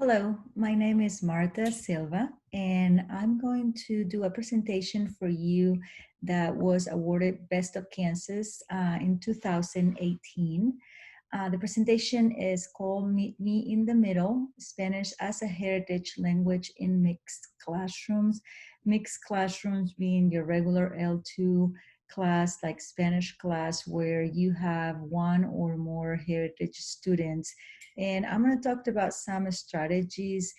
Hello, my name is Marta Silva, and I'm going to do a presentation for you that was awarded Best of Kansas in 2018. The presentation is called Meet Me in the Middle, Spanish as a Heritage Language in Mixed Classrooms. Mixed classrooms being your regular L2 class, like Spanish class, where you have one or more heritage students. And I'm going to talk about some strategies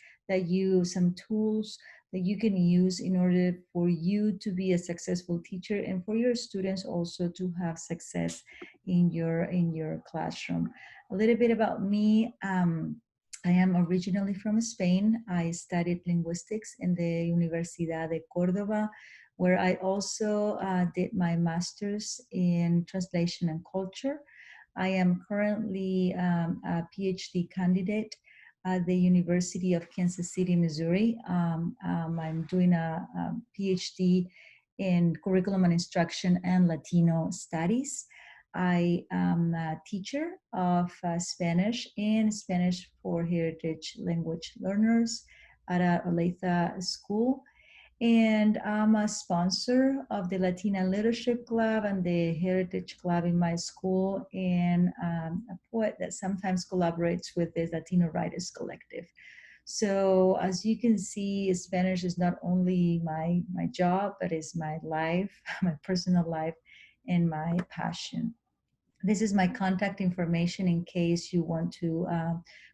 some tools that you can use in order for you to be a successful teacher and for your students also to have success in your classroom. A little bit about me. I am originally from Spain. I studied linguistics in the Universidad de Córdoba, where I also did my master's in translation and culture. I am currently a PhD candidate at the University of Kansas City, Missouri. I'm doing a PhD in curriculum and instruction and Latino studies. I am a teacher of Spanish and Spanish for heritage language learners at a Olathe school. And I'm a sponsor of the Latina Leadership Club and the Heritage Club in my school, and a poet that sometimes collaborates with the Latino Writers Collective. So as you can see, Spanish is not only my job, but it's my life, my personal life, and my passion. This is my contact information in case you want to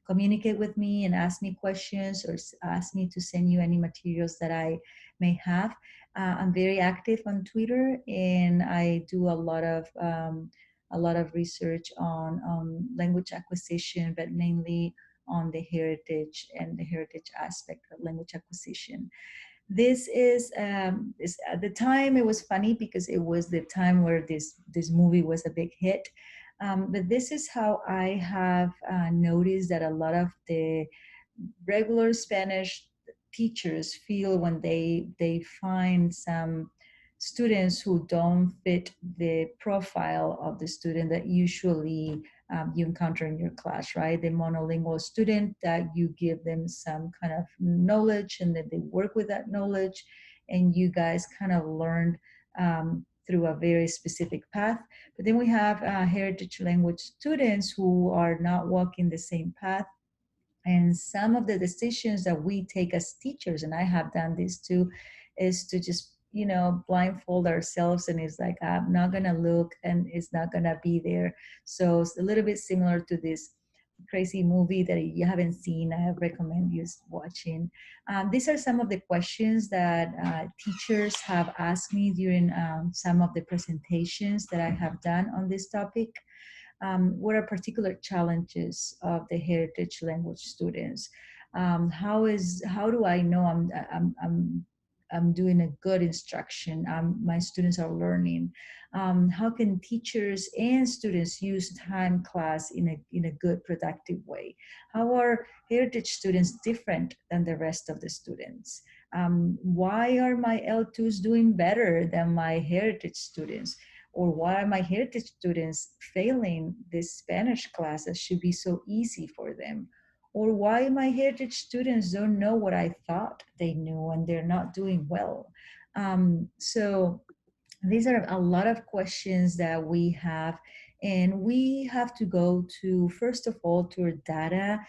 communicate with me and ask me questions or ask me to send you any materials that I may have. I'm very active on Twitter, and I do a lot of research on language acquisition, but mainly on the heritage and the heritage aspect of language acquisition. This at the time it was funny because it was the time where this movie was a big hit. But this is how I have noticed that a lot of the regular Spanish teachers feel when they find some students who don't fit the profile of the student that usually you encounter in your class, right? The monolingual student that you give them some kind of knowledge and that they work with that knowledge, and you guys kind of learn through a very specific path. But then we have heritage language students who are not walking the same path, and some of the decisions that we take as teachers, and I have done this too, is to just, blindfold ourselves, and it's like, I'm not going to look and it's not going to be there. So it's a little bit similar to this crazy movie that you haven't seen. I recommend you watching. These are some of the questions that teachers have asked me during some of the presentations that I have done on this topic. What are particular challenges of the heritage language students? How do I know I'm doing a good instruction? My students are learning. How can teachers and students use time class in a good, productive way? How are heritage students different than the rest of the students? Why are my L2s doing better than my heritage students? Or why are my heritage students failing this Spanish class that should be so easy for them? Or why my heritage students don't know what I thought they knew and they're not doing well? So these are a lot of questions that we have, and we have to go to, first of all, to our data.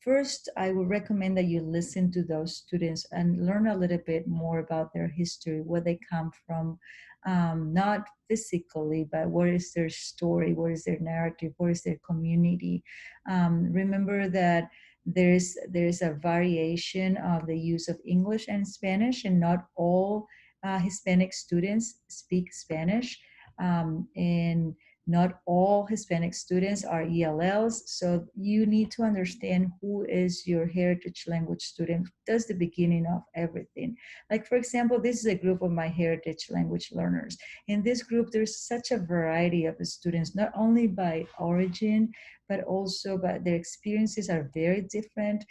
First, I would recommend that you listen to those students and learn a little bit more about their history, where they come from, not physically, but what is their story, what is their narrative, what is their community. Remember that there's a variation of the use of English and Spanish, and not all Hispanic students speak Spanish, and not all Hispanic students are ELLs. So you need to understand who is your heritage language student. That's the beginning of everything. Like, for example, this is a group of my heritage language learners. In this group, there's such a variety of students, not only by origin, but also by their experiences are very different.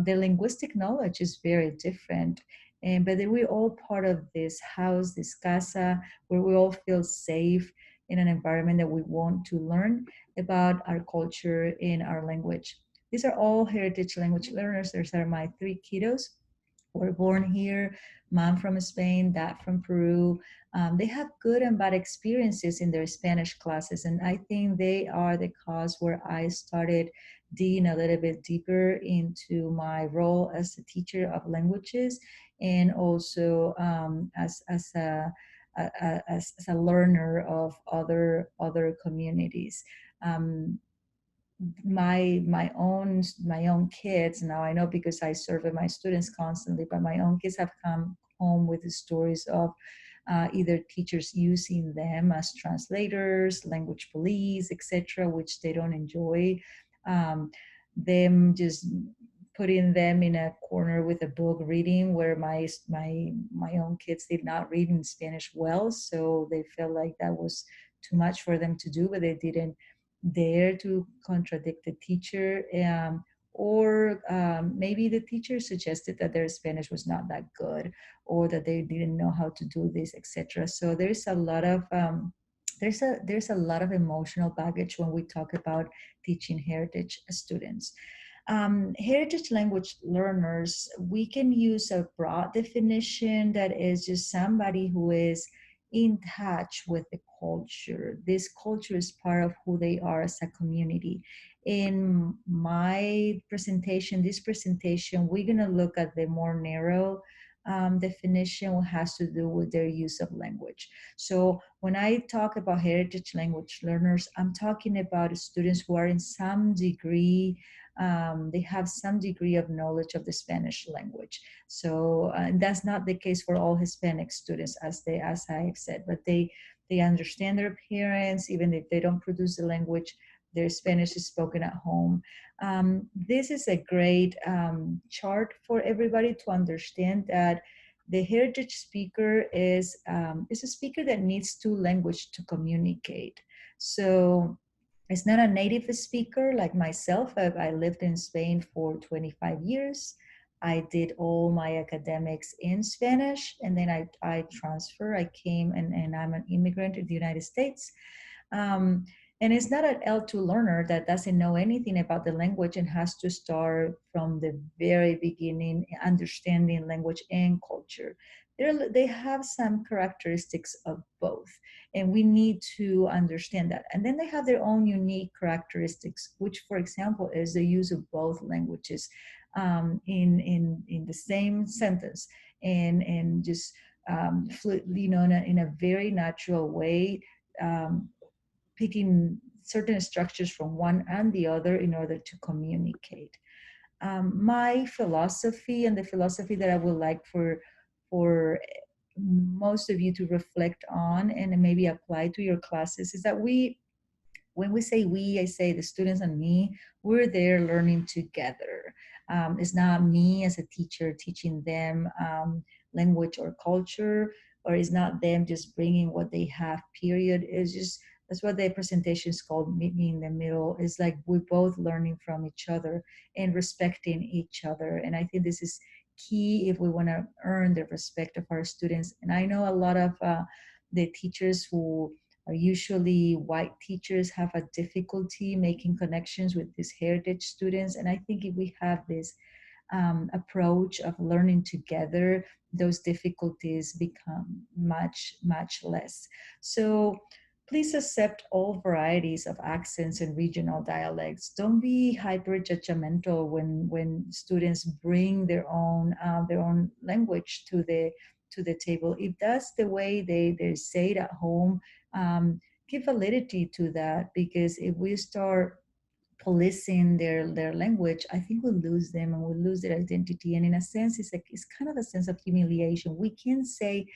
Their linguistic knowledge is very different. But we're all part of this house, this casa, where we all feel safe in an environment that we want to learn about our culture and our language. these are all heritage language learners. These are my three kiddos, were born here, mom from Spain, dad from Peru. They have good and bad experiences in their Spanish classes, and I think they are the cause where I started digging a little bit deeper into my role as a teacher of languages, and also as a learner of other communities. Um, my own kids now, I know because I survey my students constantly, but my own kids have come home with the stories of either teachers using them as translators, language police, etc., which they don't enjoy. Them just putting them in a corner with a book reading, where my own kids did not read in Spanish well, so they felt like that was too much for them to do, but they didn't dare to contradict the teacher. Or maybe the teacher suggested that their Spanish was not that good, or that they didn't know how to do this, etc. So there's a lot of emotional baggage when we talk about teaching heritage students. Heritage language learners, we can use a broad definition that is just somebody who is in touch with the culture. This culture is part of who they are as a community. In my presentation, we're going to look at the more narrow definition, which has to do with their use of language. So when I talk about heritage language learners, I'm talking about students who are in some degree, they have some degree of knowledge of the Spanish language. So that's not the case for all Hispanic students, as I've said, but they understand their parents, even if they don't produce the language. Their Spanish is spoken at home. This is a great chart for everybody to understand that the heritage speaker is a speaker that needs two languages to communicate. So it's not a native speaker like myself. I lived in Spain for 25 years. I did all my academics in Spanish, and then I transferred. I came, and I'm an immigrant in the United States. Um, and it's not an L2 learner that doesn't know anything about the language and has to start from the very beginning, understanding language and culture. They have some characteristics of both, and we need to understand that. And then they have their own unique characteristics, which, for example, is the use of both languages in the same sentence, and just in a very natural way, picking certain structures from one and the other in order to communicate. My philosophy, and the philosophy that I would like for most of you to reflect on and maybe apply to your classes, is that when we say we, I say the students and me, we're there learning together. It's not me as a teacher teaching them language or culture, or it's not them just bringing what they have, period. It's just, that's what the presentation is called, meet me in the middle. It's like we're both learning from each other and respecting each other. And I think this is key if we want to earn the respect of our students. And I know a lot of the teachers who are usually white teachers have a difficulty making connections with these heritage students. And I think if we have this approach of learning together, those difficulties become much, much less. So please accept all varieties of accents and regional dialects. Don't be hyper judgmental when students bring their own language to the table. If that's the way they say it at home, give validity to that, because if we start policing their language, I think we'll lose them and we'll lose their identity. And in a sense, it's kind of a sense of humiliation. We can say,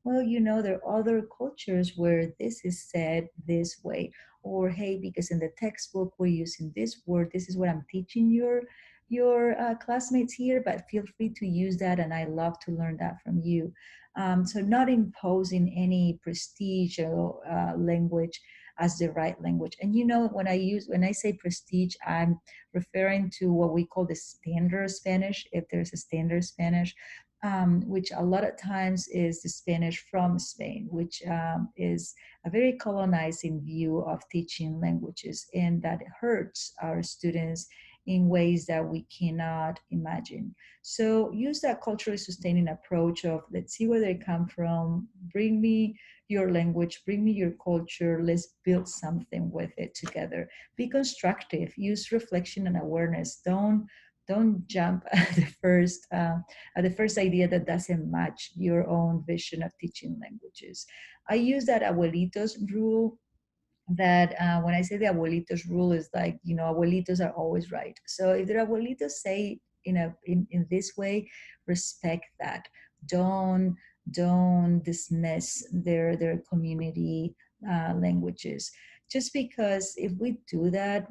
well, there are other cultures where this is said this way, or hey, because in the textbook we're using this word, this is what I'm teaching your classmates here, but feel free to use that, and I love to learn that from you. So not imposing any prestige or language as the right language. And when I say prestige, I'm referring to what we call the standard Spanish, if there's a standard Spanish, which a lot of times is the Spanish from Spain, which is a very colonizing view of teaching languages, and that hurts our students in ways that we cannot imagine. So use that culturally sustaining approach of let's see where they come from, bring me your language, bring me your culture, let's build something with it together. Be constructive, use reflection and awareness. Don't jump at the first idea that doesn't match your own vision of teaching languages. I use that abuelitos rule, that when I say the abuelitos rule is like, abuelitos are always right. So if the abuelitos say in this way, respect that. Don't don't dismiss their community languages. Just because if we do that,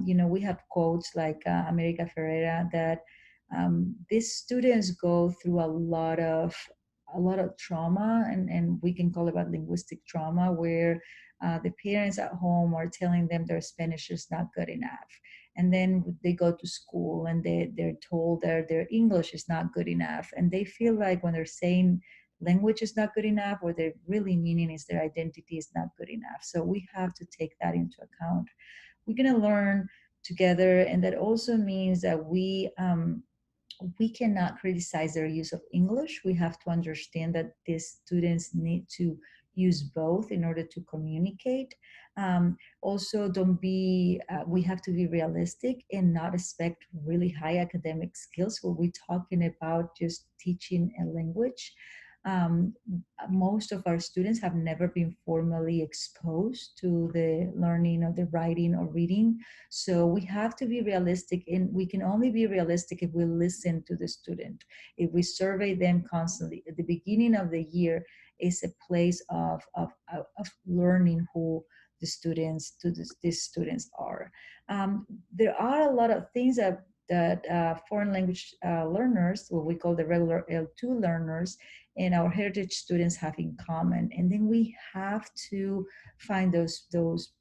we have quotes like America Ferrera that these students go through a lot of trauma, and we can call it about linguistic trauma, where the parents at home are telling them their Spanish is not good enough. And then they go to school and they're told that their English is not good enough. And they feel like when they're saying language is not good enough, what they're really meaning is their identity is not good enough. So we have to take that into account. We're going to learn together. And that also means that we cannot criticize their use of English. We have to understand that these students need to use both in order to communicate. Also, we have to be realistic and not expect really high academic skills when we're talking about just teaching a language. Um, Most of our students have never been formally exposed to the learning of the writing or reading. So we have to be realistic, and we can only be realistic if we listen to the student. If we survey them constantly, at the beginning of the year is a place of learning who these students are. There are a lot of things that foreign language learners, what we call the regular L2 learners, and our heritage students have in common. And then we have to find those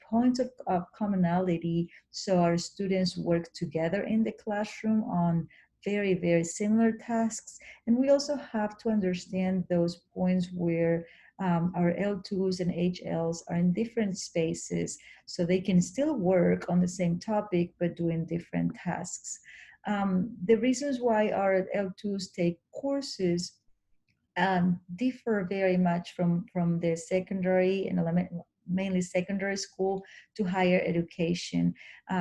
points of commonality so our students work together in the classroom on very, very similar tasks. And we also have to understand those points where our L2s and HLs are in different spaces so they can still work on the same topic but doing different tasks. The reasons why our L2s take courses differ very much from the secondary and mainly secondary school to higher education.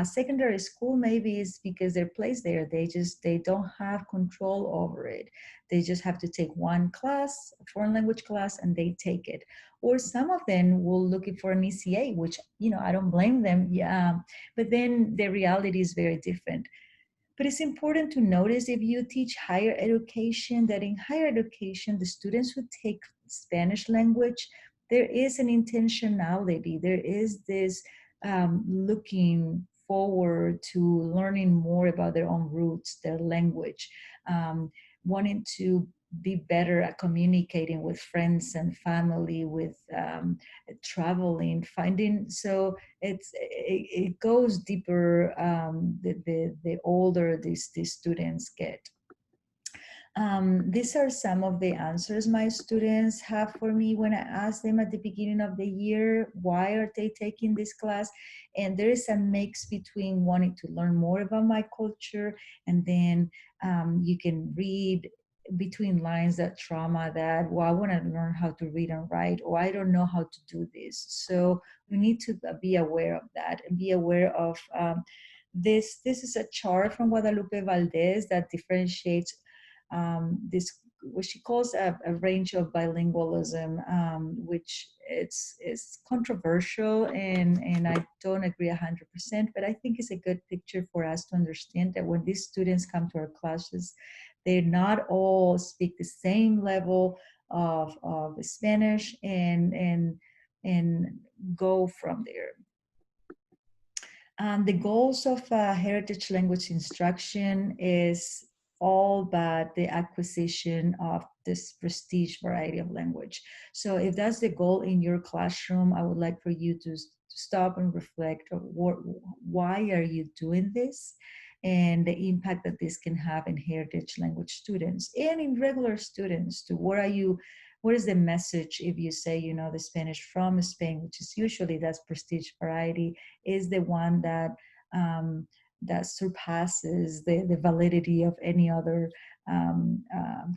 Secondary school maybe is because they're placed there. They don't have control over it. They just have to take one class, a foreign language class, and they take it. Or some of them will looking for an ECA, which I don't blame them. Yeah, but then the reality is very different. But it's important to notice if you teach higher education, that in higher education, the students who take Spanish language, there is an intentionality. There is this looking forward to learning more about their own roots, their language, wanting to be better at communicating with friends and family, with traveling, finding. So it goes deeper the older these students get. These are some of the answers my students have for me when I ask them at the beginning of the year, why are they taking this class? And there is a mix between wanting to learn more about my culture, and then you can read between lines that trauma that, well, I want to learn how to read and write, or I don't know how to do this. So we need to be aware of that and be aware of this. This is a chart from Guadalupe Valdez that differentiates this, what she calls a range of bilingualism, which it's controversial, and I don't agree 100%, but I think it's a good picture for us to understand that when these students come to our classes, they not all speak the same level of Spanish, and go from there. The goals of heritage language instruction is all but the acquisition of this prestige variety of language. So if that's the goal in your classroom, I would like for you to stop and reflect on why are you doing this, and the impact that this can have in heritage language students and in regular students too. What is the message if you say, the Spanish from Spain, which is usually that's prestige variety, is the one that that surpasses the validity of any other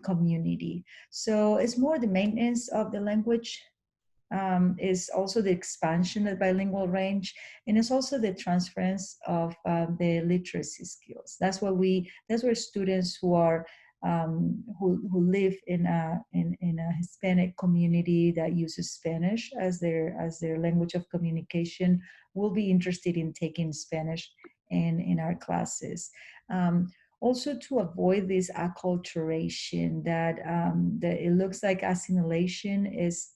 community. So it's more the maintenance of the language, is also the expansion of bilingual range, and it's also the transference of the literacy skills. That's where students who are who live in a Hispanic community that uses Spanish as their language of communication will be interested in taking Spanish in our classes. Also, to avoid this acculturation that it looks like assimilation is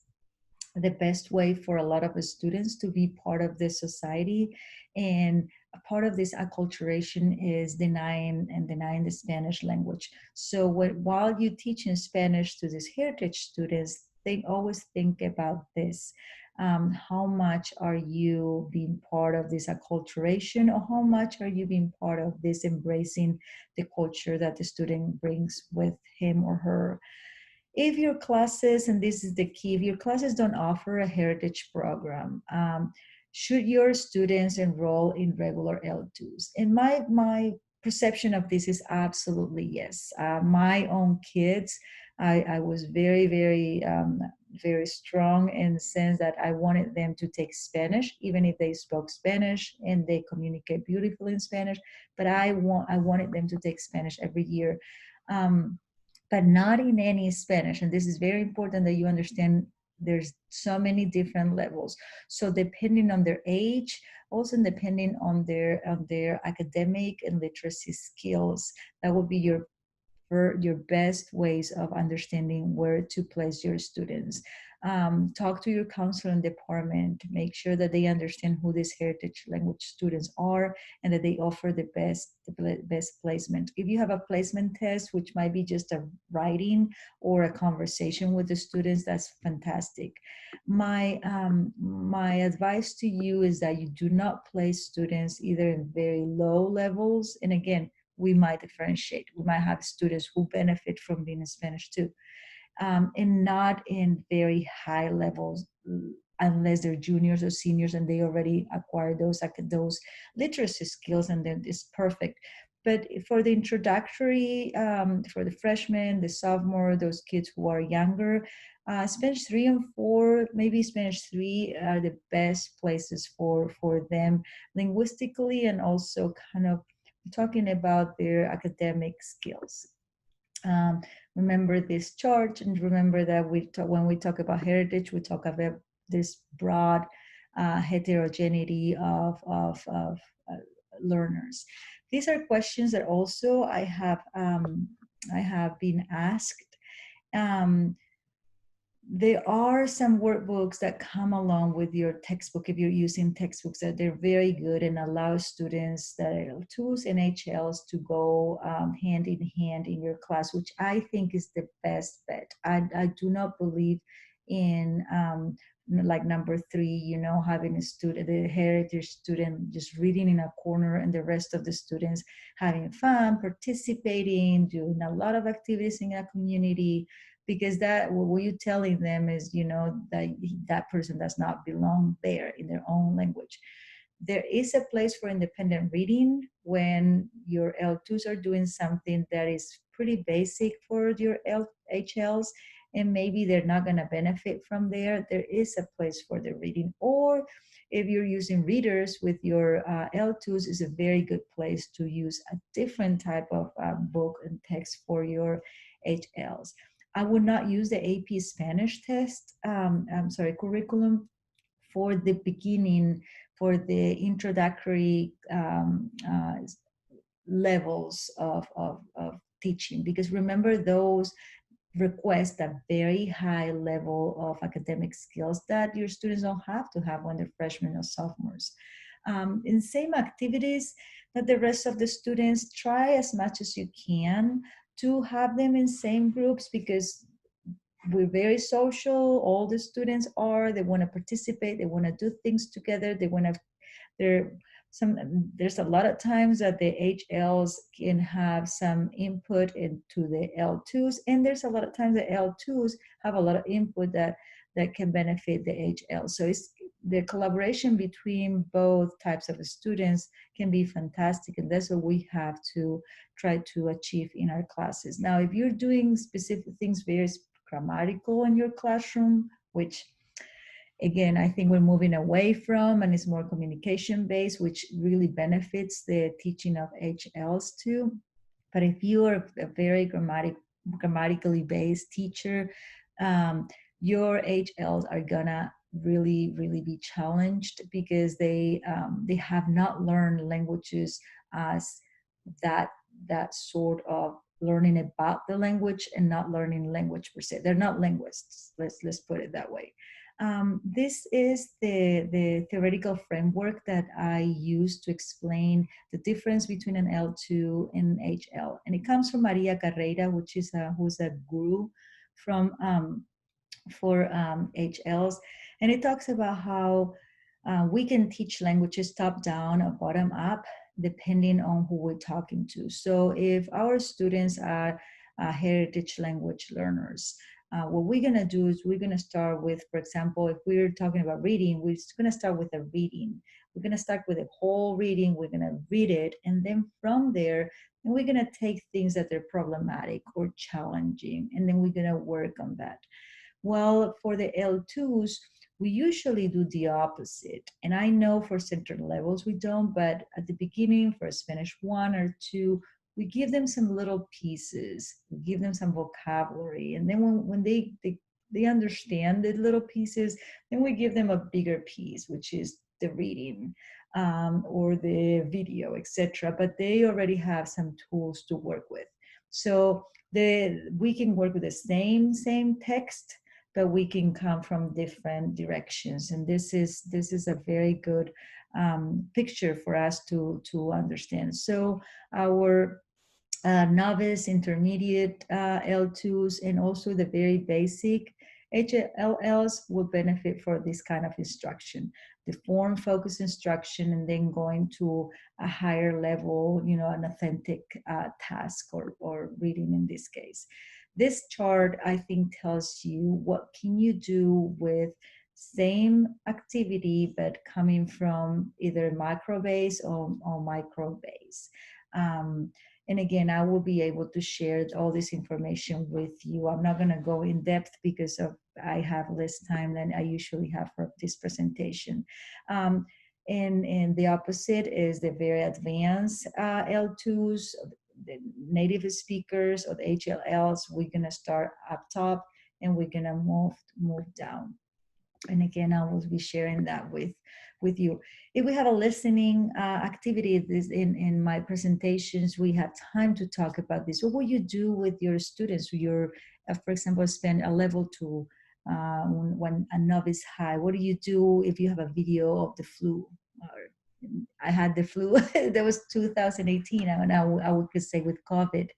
the best way for a lot of the students to be part of the society. And a part of this acculturation is denying the Spanish language. So while you teach in Spanish to these heritage students, they always think about this. How much are you being part of this acculturation, or how much are you being part of this embracing the culture that the student brings with him or her? If your classes, and this is the key, if your classes don't offer a heritage program, should your students enroll in regular L2s? And my perception of this is absolutely yes. My own kids, I was very strong in the sense that I wanted them to take Spanish, even if they spoke Spanish and they communicate beautifully in Spanish. But I wanted them to take Spanish every year. But not in any Spanish. And this is very important that you understand there's so many different levels. So depending on their age, also depending on their academic and literacy skills, that would be your best ways of understanding where to place your students. Talk to your counseling department, make sure that they understand who these heritage language students are and that they offer the best placement. If you have a placement test, which might be just a writing or a conversation with the students, that's fantastic. My advice to you is that you do not place students either in very low levels, and again, we might differentiate. We might have students who benefit from being in Spanish too, and not in very high levels, unless they're juniors or seniors and they already acquired those literacy skills, and then it's perfect. But for the introductory, for the freshmen, the sophomore, those kids who are younger, Spanish 3 and 4, maybe Spanish 3 are the best places for them linguistically, and also kind of talking about their academic skills. Remember this chart, and remember that when we talk about heritage, we talk about this broad heterogeneity of learners. These are questions that also I have been asked. There are some workbooks that come along with your textbook if you're using textbooks, that they're very good and allow students that are L2s and HLs to go hand in hand in your class, which I think is the best bet. I do not believe in like number 3, having a student, the heritage student, just reading in a corner and the rest of the students having fun, participating, doing a lot of activities in a community, because that what you're telling them is, that person does not belong there in their own language. There is a place for independent reading when your L2s are doing something that is pretty basic for your HLs, and maybe they're not going to benefit from there. There is a place for the reading. Or if you're using readers with your L2s, is a very good place to use a different type of book and text for your HLs. I would not use the AP Spanish test, curriculum for the beginning, for the introductory levels of teaching, because remember, those request a very high level of academic skills that your students don't have to have when they're freshmen or sophomores. In same activities that the rest of the students, try as much as you can to have them in same groups, because we're very social. All the students are, they want to participate, they want to do things together, they want to, there's a lot of times that the HLs can have some input into the L2s, and there's a lot of times the L2s have a lot of input that can benefit the HL. So the collaboration between both types of students can be fantastic, and that's what we have to try to achieve in our classes. Now, if you're doing specific things, very grammatical in your classroom, which again, I think we're moving away from, and it's more communication based, which really benefits the teaching of HLs too. But if you are a very grammatically based teacher, your HLs are gonna really be challenged because they have not learned languages as that sort of learning about the language and not learning language per se. They're not linguists. Let's put it that way. This is the theoretical framework that I use to explain the difference between an L2 and HL. And it comes from Maria Carreira, who's a guru from for HLs. And it talks about how we can teach languages top down or bottom up, depending on who we're talking to. So if our students are heritage language learners, what we're going to do is we're going to start with, for example, if we're talking about reading, we're going to start with a reading. We're going to start with a whole reading. We're going to read it. And then from there, and we're going to take things that are problematic or challenging, and then we're going to work on that. Well, for the L2s, we usually do the opposite. And I know for certain levels we don't, but at the beginning, for Spanish 1 or 2, we give them some little pieces, we give them some vocabulary. And then when they understand the little pieces, then we give them a bigger piece, which is the reading or the video, etc. But they already have some tools to work with. So we can work with the same text, but we can come from different directions. And this is a very good picture for us to understand. So our novice, intermediate L2s, and also the very basic HLLs will benefit for this kind of instruction, the form focused instruction, and then going to a higher level, an authentic task or reading in this case. This chart, I think, tells you what can you do with same activity, but coming from either macro base or micro base. And again, I will be able to share all this information with you. I'm not going to go in depth because I have less time than I usually have for this presentation. And the opposite is the very advanced L2s, the native speakers or the HLLs. We're going to start up top and we're going to move down. And again, I will be sharing that with you. If we have a listening activity in my presentations, we have time to talk about this. What will you do with your students? For example, spend a level 2 when a novice high. What do you do if you have a video of the flu? I had the flu. That was 2018, and I could say with COVID.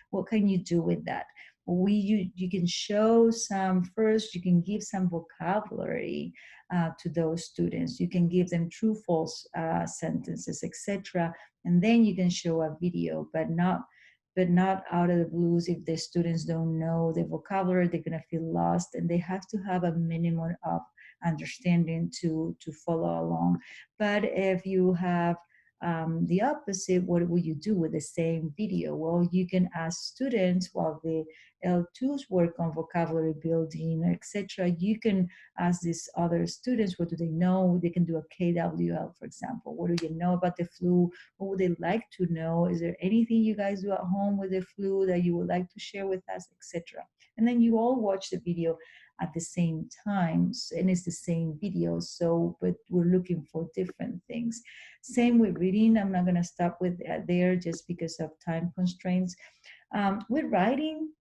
What can you do with that? You can show you can give some vocabulary to those students. You can give them true, false sentences, etc. And then you can show a video, but not out of the blues. If the students don't know the vocabulary, they're going to feel lost, and they have to have a minimum of understanding to follow along. But if you have the opposite, what will you do with the same video? Well, you can ask students while the L2s work on vocabulary building, etc. You can ask these other students, what do they know? They can do a KWL, for example. What do you know about the flu? What would they like to know? Is there anything you guys do at home with the flu that you would like to share with us, etc.? And then you all watch the video at the same time, and it's the same video, but we're looking for different things. Same with reading. I'm not going to stop with there just because of time constraints. With writing,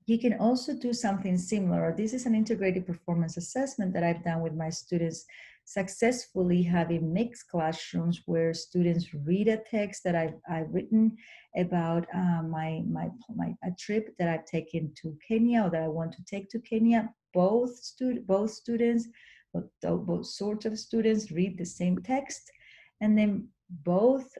you can also do something similar. This is an integrated performance assessment that I've done with my students, successfully having mixed classrooms where students read a text that I've written about a trip that I've taken to Kenya, or that I want to take to Kenya. Both students, both sorts of students read the same text, and then both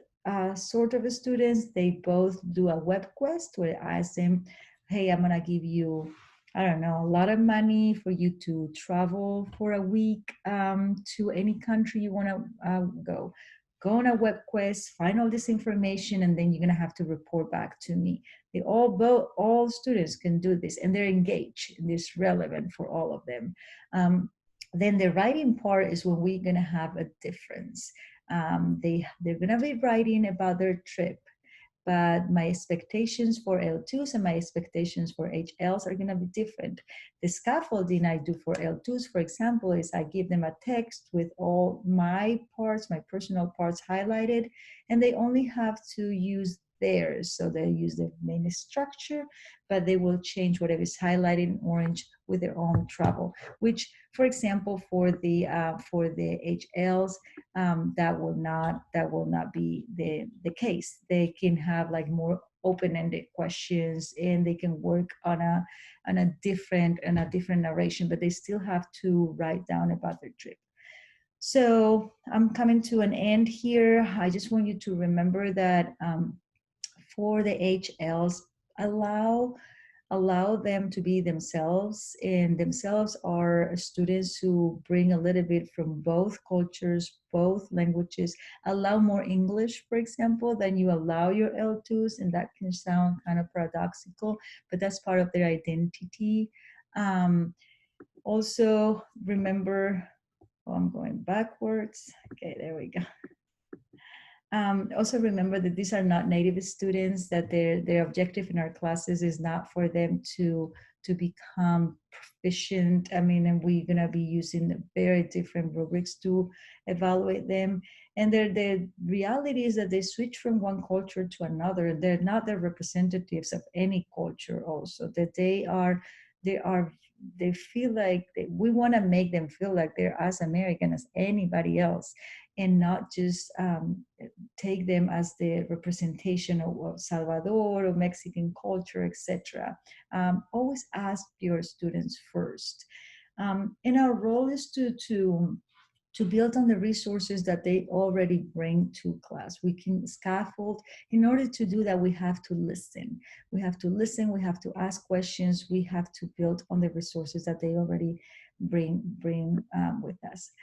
sort of students, they both do a web quest where I ask them, hey, I'm gonna give you I don't know, a lot of money for you to travel for a week to any country you want to go. Go on a web quest, find all this information, and then you're gonna have to report back to me. They all students can do this, and they're engaged, and it's relevant for all of them. Then the writing part is when we're gonna have a difference. They're gonna be writing about their trip, but my expectations for L2s and my expectations for HLs are going to be different. The scaffolding I do for L2s, for example, is I give them a text with all my parts, my personal parts highlighted, and they only have to use theirs. So they use the main structure, but they will change whatever is highlighted in orange with their own travel, which, for example, for the HLs, that will not be the case. They can have like more open-ended questions, and they can work on a different narration, but they still have to write down about their trip. So I'm coming to an end here. I just want you to remember that for the HLs, allow them to be themselves, and themselves are students who bring a little bit from both cultures, both languages. Allow more English, for example, than you allow your L2s, and that can sound kind of paradoxical, but that's part of their identity. Also remember, oh, I'm going backwards. Okay, there we go. Also remember that these are not native students, that their objective in our classes is not for them to become proficient. I mean, and we're gonna be using very different rubrics to evaluate them. And the reality is that they switch from one culture to another. They're not the representatives of any culture also, that they feel like we want to make them feel like they're as American as anybody else, and not just take them as the representation of Salvador or Mexican culture, etc. Always ask your students first. And our role is to build on the resources that they already bring to class. We can scaffold. In order to do that, we have to listen. We have to listen, we have to ask questions, we have to build on the resources that they already bring with us.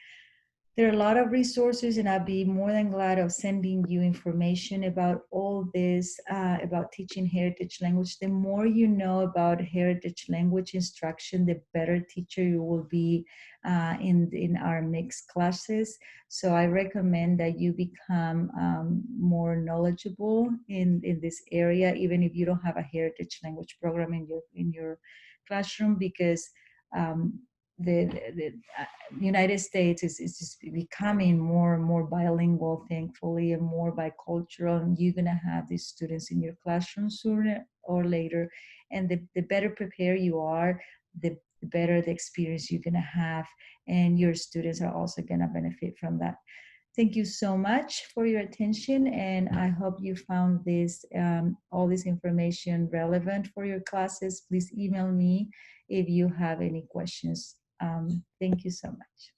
There are a lot of resources, and I'd be more than glad of sending you information about all this, about teaching heritage language. The more you know about heritage language instruction, the better teacher you will be in our mixed classes. So I recommend that you become more knowledgeable in this area, even if you don't have a heritage language program in your classroom, because the United States is just becoming more and more bilingual, thankfully, and more bicultural. And you're going to have these students in your classroom sooner or later. And the better prepared you are, the better the experience you're going to have. And your students are also going to benefit from that. Thank you so much for your attention, and I hope you found this all this information relevant for your classes. Please email me if you have any questions. Thank you so much.